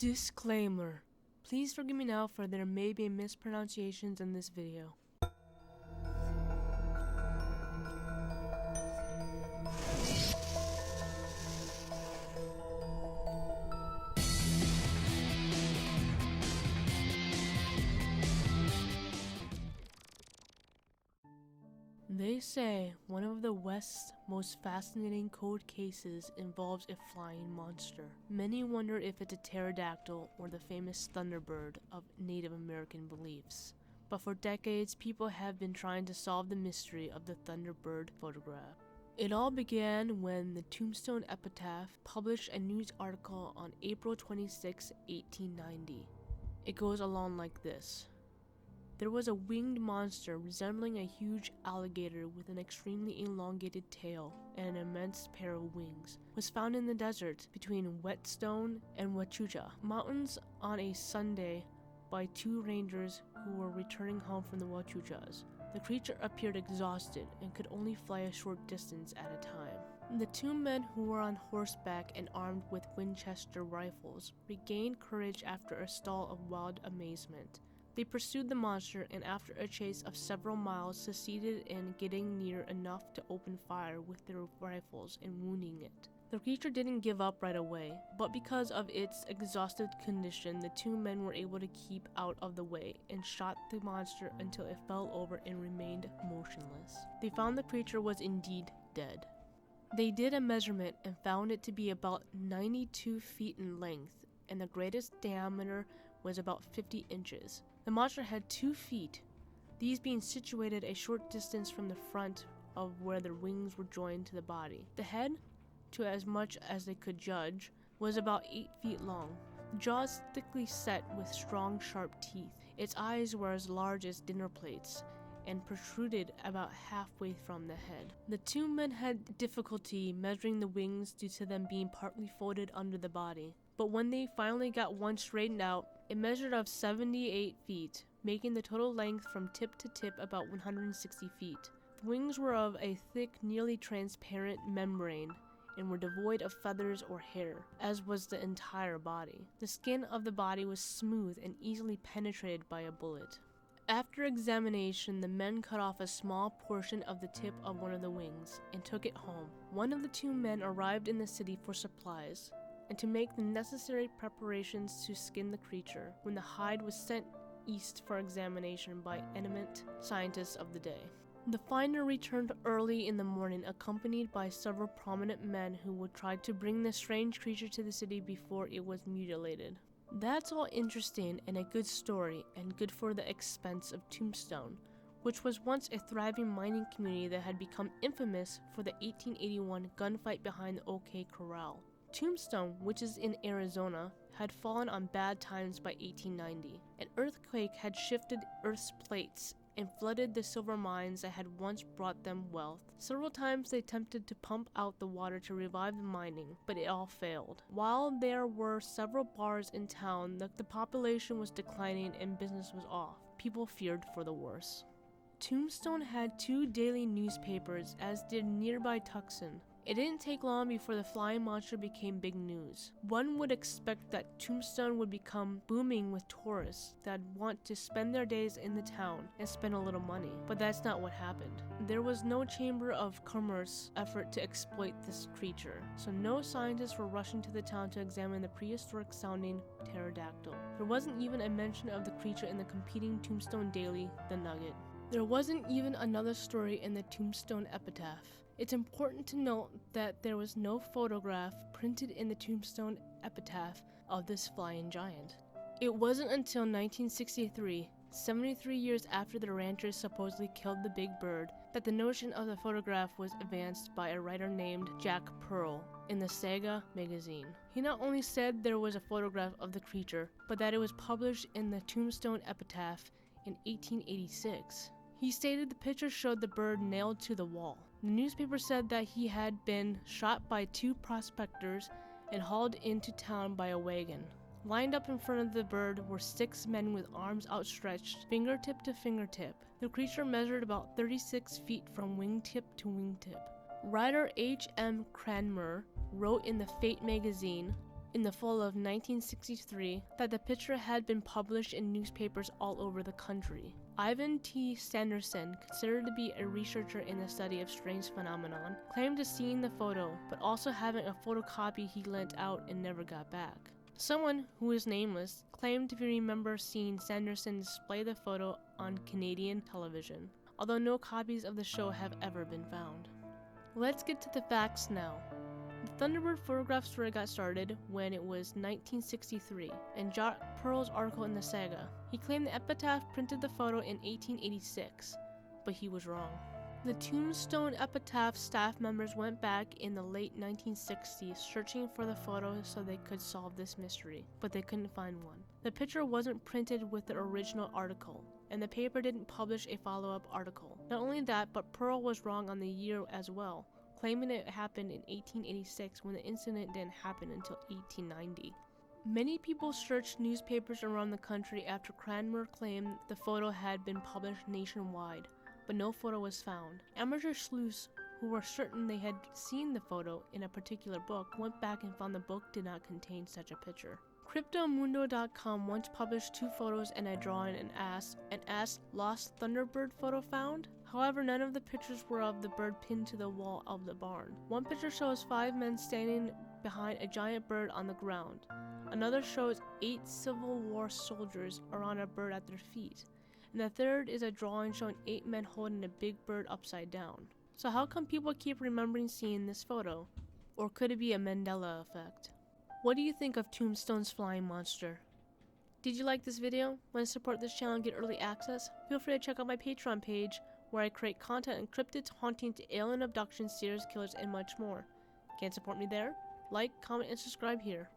Disclaimer. Please forgive me now for there may be mispronunciations in this video. They say one of the West's most fascinating cold cases involves a flying monster. Many wonder if it's a pterodactyl or the famous Thunderbird of Native American beliefs. But for decades, people have been trying to solve the mystery of the Thunderbird photograph. It all began when the Tombstone Epitaph published a news article on April 26, 1890. It goes along like this. There was a winged monster resembling a huge alligator with an extremely elongated tail and an immense pair of wings. Was found in the desert between Whetstone and Wachucha mountains on a Sunday by two rangers who were returning home from the Wachuchas. The creature appeared exhausted and could only fly a short distance at a time. The two men who were on horseback and armed with Winchester rifles regained courage after a stall of wild amazement. They pursued the monster and after a chase of several miles succeeded in getting near enough to open fire with their rifles and wounding it. The creature didn't give up right away, but because of its exhausted condition, the two men were able to keep out of the way and shot the monster until it fell over and remained motionless. They found the creature was indeed dead. They did a measurement and found it to be about 92 feet in length, and the greatest diameter was about 50 inches. The monster had 2 feet, these being situated a short distance from the front of where the wings were joined to the body. The head, to as much as they could judge, was about 8 feet long. The jaws thickly set with strong, sharp teeth. Its eyes were as large as dinner plates and protruded about halfway from the head. The two men had difficulty measuring the wings due to them being partly folded under the body. But when they finally got one straightened out, it measured of 78 feet, making the total length from tip to tip about 160 feet. The wings were of a thick, nearly transparent membrane and were devoid of feathers or hair, as was the entire body. The skin of the body was smooth and easily penetrated by a bullet. After examination, the men cut off a small portion of the tip of one of the wings and took it home. One of the two men arrived in the city for supplies and to make the necessary preparations to skin the creature when the hide was sent east for examination by eminent scientists of the day. The finder returned early in the morning accompanied by several prominent men who would try to bring the strange creature to the city before it was mutilated. That's all interesting and a good story and good for the expense of Tombstone, which was once a thriving mining community that had become infamous for the 1881 gunfight behind the OK Corral. Tombstone, which is in Arizona, had fallen on bad times by 1890. An earthquake had shifted Earth's plates and flooded the silver mines that had once brought them wealth. Several times they attempted to pump out the water to revive the mining, but it all failed. While there were several bars in town, the population was declining and business was off. People feared for the worst. Tombstone had 2 daily newspapers, as did nearby Tucson. It didn't take long before the flying monster became big news. One would expect that Tombstone would become booming with tourists that want to spend their days in the town and spend a little money, but that's not what happened. There was no chamber of commerce effort to exploit this creature, so no scientists were rushing to the town to examine the prehistoric sounding pterodactyl. There wasn't even a mention of the creature in the competing Tombstone daily, The Nugget. There wasn't even another story in the Tombstone Epitaph. It's important to note that there was no photograph printed in the Tombstone Epitaph of this flying giant. It wasn't until 1963, 73 years after the ranchers supposedly killed the big bird, that the notion of the photograph was advanced by a writer named Jack Pearl in the Saga magazine. He not only said there was a photograph of the creature, but that it was published in the Tombstone Epitaph in 1886. He stated the picture showed the bird nailed to the wall. The newspaper said that he had been shot by 2 prospectors and hauled into town by a wagon. Lined up in front of the bird were 6 men with arms outstretched, fingertip to fingertip. The creature measured about 36 feet from wingtip to wingtip. Writer H.M. Cranmer wrote in the Fate magazine, in the fall of 1963 that the picture had been published in newspapers all over the country. Ivan T. Sanderson, considered to be a researcher in the study of strange phenomenon, claimed to seeing the photo, but also having a photocopy he lent out and never got back. Someone, who is nameless, claimed to remember seeing Sanderson display the photo on Canadian television, although no copies of the show have ever been found. Let's get to the facts now. The Thunderbird photograph story got started when it was 1963, and Jack Pearl's article in the saga. He claimed the epitaph printed the photo in 1886, but he was wrong. The Tombstone epitaph staff members went back in the late 1960s searching for the photo so they could solve this mystery, but they couldn't find one. The picture wasn't printed with the original article, and the paper didn't publish a follow-up article. Not only that, but Pearl was wrong on the year as well, claiming it happened in 1886 when the incident didn't happen until 1890. Many people searched newspapers around the country after Cranmer claimed the photo had been published nationwide, but no photo was found. Amateur sleuths who were certain they had seen the photo in a particular book went back and found the book did not contain such a picture. Cryptomundo.com once published 2 photos and a drawing and asked, "Lost Thunderbird photo found?" However, none of the pictures were of the bird pinned to the wall of the barn. One picture shows 5 men standing behind a giant bird on the ground. Another shows 8 Civil War soldiers are on a bird at their feet. And the third is a drawing showing 8 men holding a big bird upside down. So how come people keep remembering seeing this photo? Or could it be a Mandela effect? What do you think of Tombstone's flying monster? Did you like this video? Want to support this channel and get early access? Feel free to check out my Patreon page, where I create content on cryptids, hauntings, alien abductions, serial killers, and much more. Can't support me there? Like, comment, and subscribe here.